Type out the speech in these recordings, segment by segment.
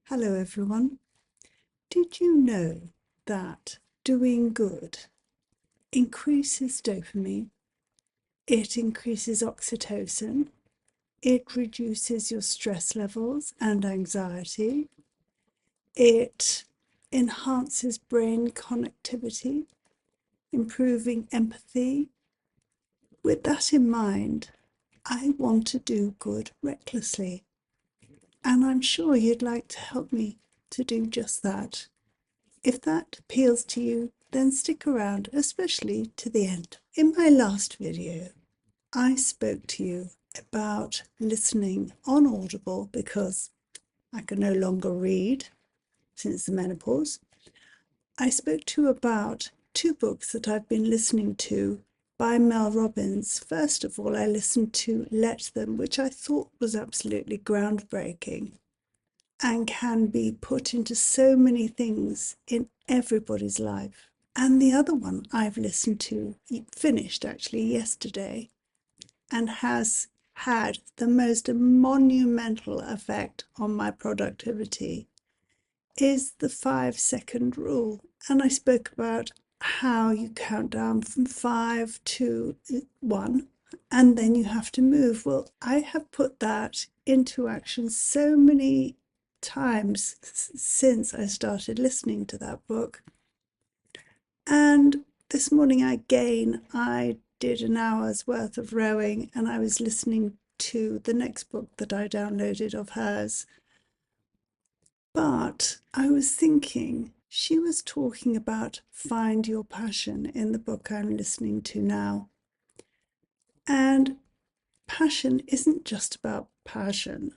Hello everyone. Did you know that doing good increases dopamine, it increases oxytocin, it reduces your stress levels and anxiety, it enhances brain connectivity, improving empathy? With that in mind, I want to do good recklessly, and I'm sure you'd like to help me to do just that. If that appeals to you, then stick around, especially to the end. In my last video, I spoke to you about listening on Audible because I can no longer read since the menopause. I spoke to you about two books that I've been listening to by Mel Robbins. First of all, I listened to Let Them, which I thought was absolutely groundbreaking and can be put into so many things in everybody's life. And the other one I've listened to, finished actually yesterday, and has had the most monumental effect on my productivity, is the 5-second rule. And I spoke about how you count down from 5 to 1 and then you have to move. Well, I have put that into action so many times since I started listening to that book. And this morning I did an hour's worth of rowing, and I was listening to the next book that I downloaded of hers. But I was thinking, she was talking about find your passion in the book I'm listening to now. And passion isn't just about passion.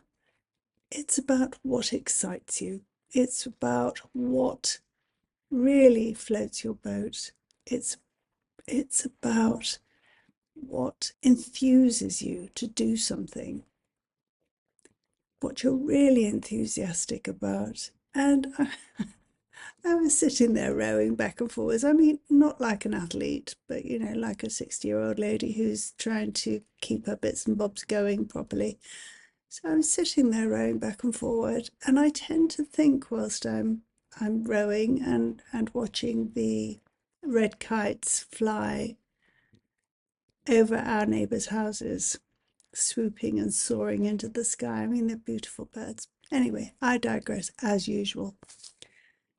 It's about what excites you. It's about what really floats your boat. It's about what enthuses you to do something, what you're really enthusiastic about. And I was sitting there rowing back and forwards. I mean, not like an athlete, but like a 60-year-old lady who's trying to keep her bits and bobs going properly. So I'm sitting there rowing back and forward, and I tend to think whilst I'm rowing and watching the red kites fly over our neighbours' houses, swooping and soaring into the sky. I mean, they're beautiful birds. Anyway, I digress as usual.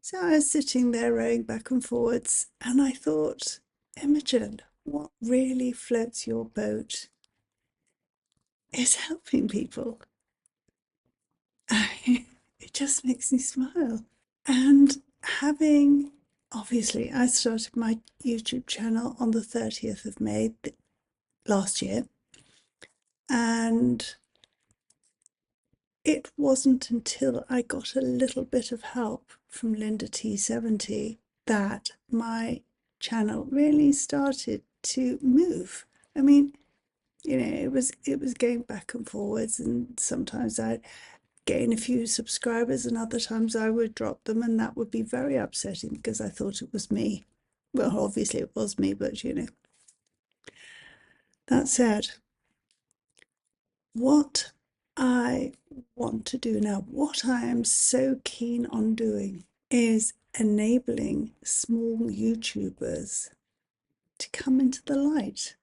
So I was sitting there rowing back and forwards, and I thought, Imogen, what really floats your boat is helping people. It just makes me smile. And obviously, I started my YouTube channel on the 30th of May last year. And it wasn't until I got a little bit of help from Linda T70 that my channel really started to move. I mean, it was going back and forwards, and sometimes I'd gain a few subscribers and other times I would drop them, and that would be very upsetting because I thought it was me. Well, obviously it was me, but that said, what I want to do now, what I am so keen on doing, is enabling small YouTubers to come into the light.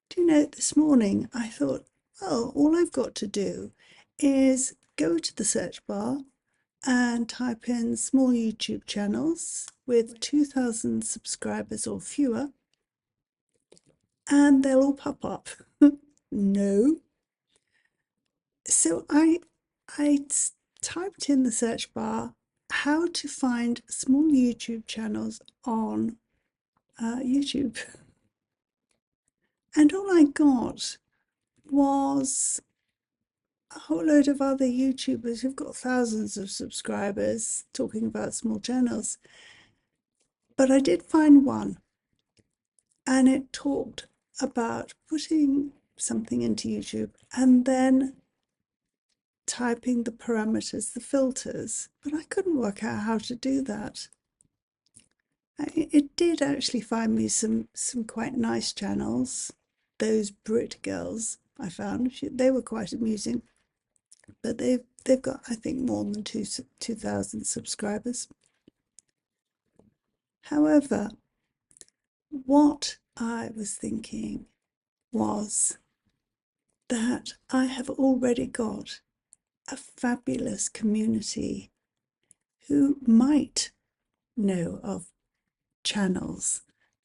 Do you know, this morning I thought, well, all I've got to do is go to the search bar and type in small YouTube channels with 2,000 subscribers or fewer, and they'll all pop up. No. So I typed in the search bar how to find small YouTube channels on YouTube. And all I got was a whole load of other YouTubers who've got thousands of subscribers talking about small channels. But I did find one, and it talked about putting something into YouTube and then typing the parameters, the filters, but I couldn't work out how to do that. It did actually find me some quite nice channels. Those Brit girls I found, they were quite amusing, but they've they've got, I think, more than 2,000 subscribers. However, what I was thinking was that I have already got a fabulous community who might know of channels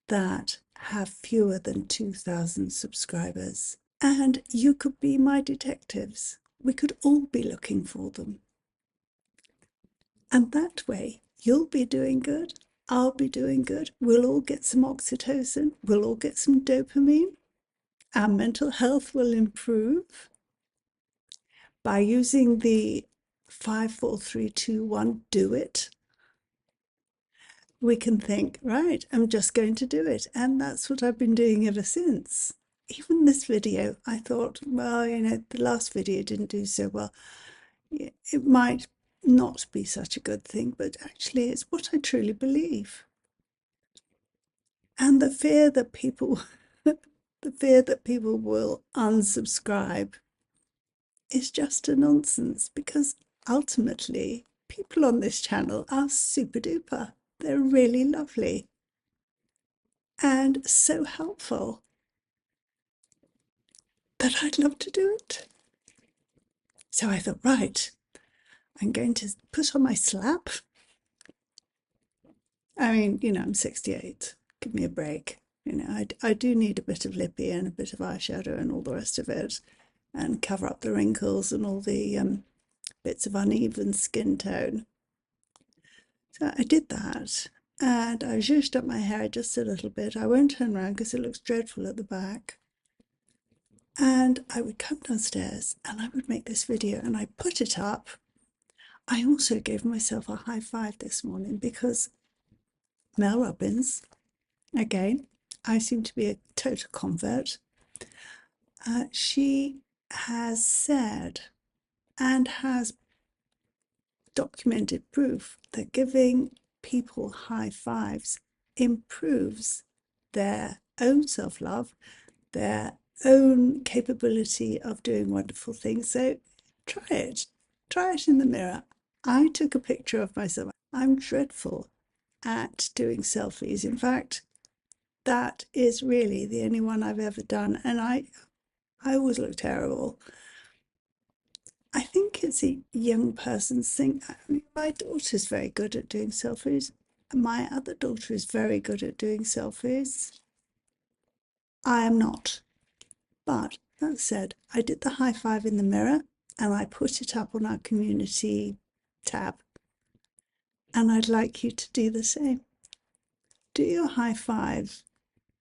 that have fewer than 2,000 subscribers. And you could be my detectives. We could all be looking for them. And that way, you'll be doing good, I'll be doing good, we'll all get some oxytocin, we'll all get some dopamine, our mental health will improve. By using the 5, 4, 3, 2, 1, do it, we can think, right, I'm just going to do it. And that's what I've been doing ever since. Even this video, I thought, well, the last video didn't do so well. It might not be such a good thing, but actually it's what I truly believe. And the fear that people will unsubscribe is just a nonsense, because ultimately people on this channel are super duper. They're really lovely and so helpful that I'd love to do it. So I thought, right, I'm going to put on my slap. I mean, I'm 68. Give me a break. I do need a bit of lippy and a bit of eyeshadow and all the rest of it, and cover up the wrinkles and all the bits of uneven skin tone. So I did that, and I zhuzhed up my hair just a little bit. I won't turn around because it looks dreadful at the back. And I would come downstairs and I would make this video and I put it up. I also gave myself a high five this morning because Mel Robbins, again, I seem to be a total convert. She has said and has documented proof that giving people high fives improves their own self-love, their own capability of doing wonderful things. So try it in the mirror. I took a picture of myself. I'm dreadful at doing selfies. In fact, that is really the only one I've ever done, and I always look terrible. I think it's a young person's thing. I mean, my daughter's very good at doing selfies. My other daughter is very good at doing selfies. I am not. But that said, I did the high five in the mirror and I put it up on our community tab. And I'd like you to do the same. Do your high five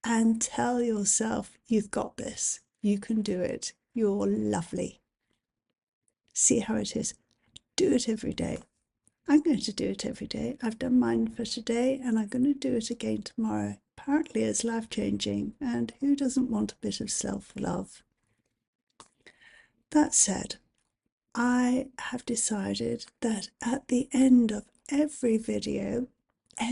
and tell yourself you've got this. You can do it. You're lovely. See how it is. Do it every day. I'm going to do it every day. I've done mine for today and I'm going to do it again tomorrow. Apparently it's life-changing, and who doesn't want a bit of self-love? That said, I have decided that at the end of every video, I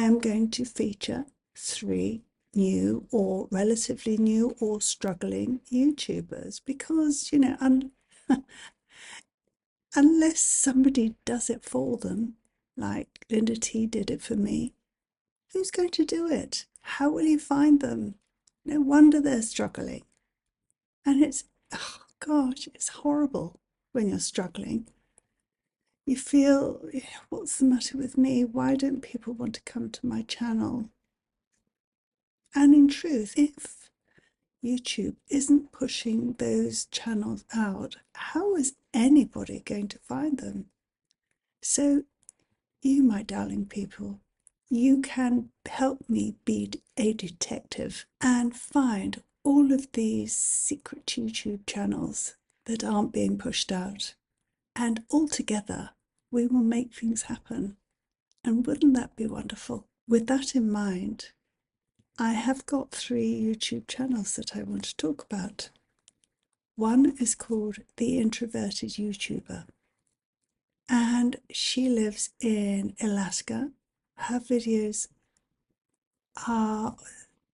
am going to feature 3 new or relatively new or struggling YouTubers, because, unless somebody does it for them, like Linda T did it for me, who's going to do it? How will you find them? No wonder they're struggling. And it's, oh gosh, it's horrible when you're struggling. You feel, what's the matter with me? Why don't people want to come to my channel? And in truth, if YouTube isn't pushing those channels out, how is anybody going to find them? So you, my darling people, you can help me be a detective and find all of these secret YouTube channels that aren't being pushed out. And all together, we will make things happen. And wouldn't that be wonderful? With that in mind, I have got 3 YouTube channels that I want to talk about. One is called The Introverted YouTuber, and she lives in Alaska. Her videos are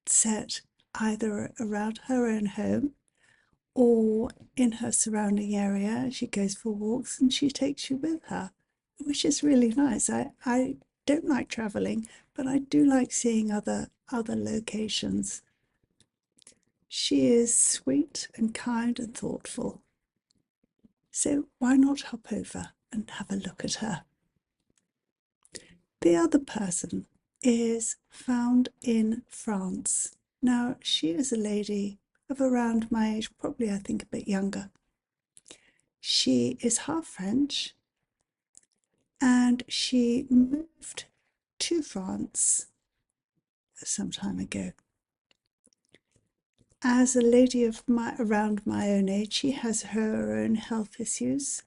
set either around her own home or in her surrounding area. She goes for walks and she takes you with her, which is really nice. I don't like traveling, but I do like seeing other locations. She is sweet and kind and thoughtful. So why not hop over and have a look at her? The other person is found in France. Now, she is a lady of around my age, probably I think a bit younger. She is half French and she moved to France some time ago. As a lady of around my own age, she has her own health issues,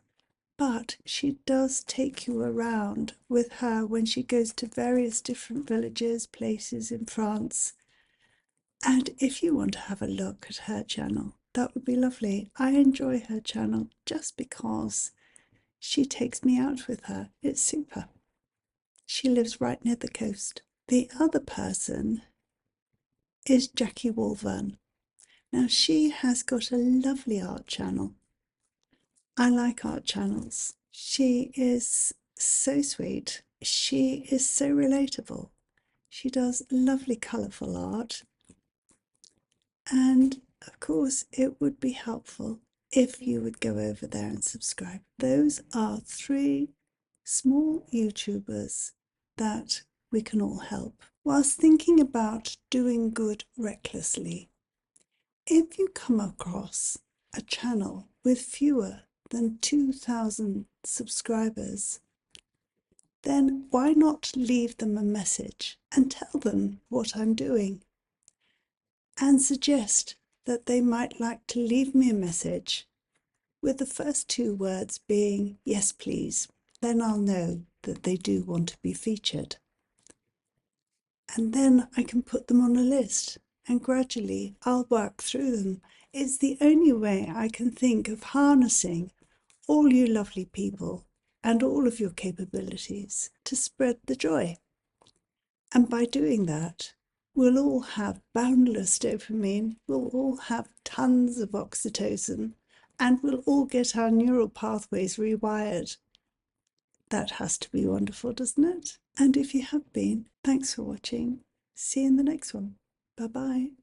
but she does take you around with her when she goes to various different villages, places in France. And if you want to have a look at her channel, that would be lovely. I enjoy her channel just because she takes me out with her. It's super. She lives right near the coast. The other person is Jackie Wolvern. Now, she has got a lovely art channel. I like art channels. She is so sweet. She is so relatable. She does lovely, colourful art. And of course, it would be helpful if you would go over there and subscribe. Those are 3 small YouTubers that we can all help. Whilst thinking about doing good recklessly, if you come across a channel with fewer than 2,000 subscribers, then why not leave them a message and tell them what I'm doing and suggest that they might like to leave me a message with the first 2 words being yes please. Then I'll know that they do want to be featured. And then I can put them on a list and gradually I'll work through them. It's the only way I can think of harnessing all you lovely people and all of your capabilities to spread the joy. And by doing that, we'll all have boundless dopamine, we'll all have tons of oxytocin, and we'll all get our neural pathways rewired. That has to be wonderful, doesn't it? And if you have been, thanks for watching. See you in the next one. Bye-bye.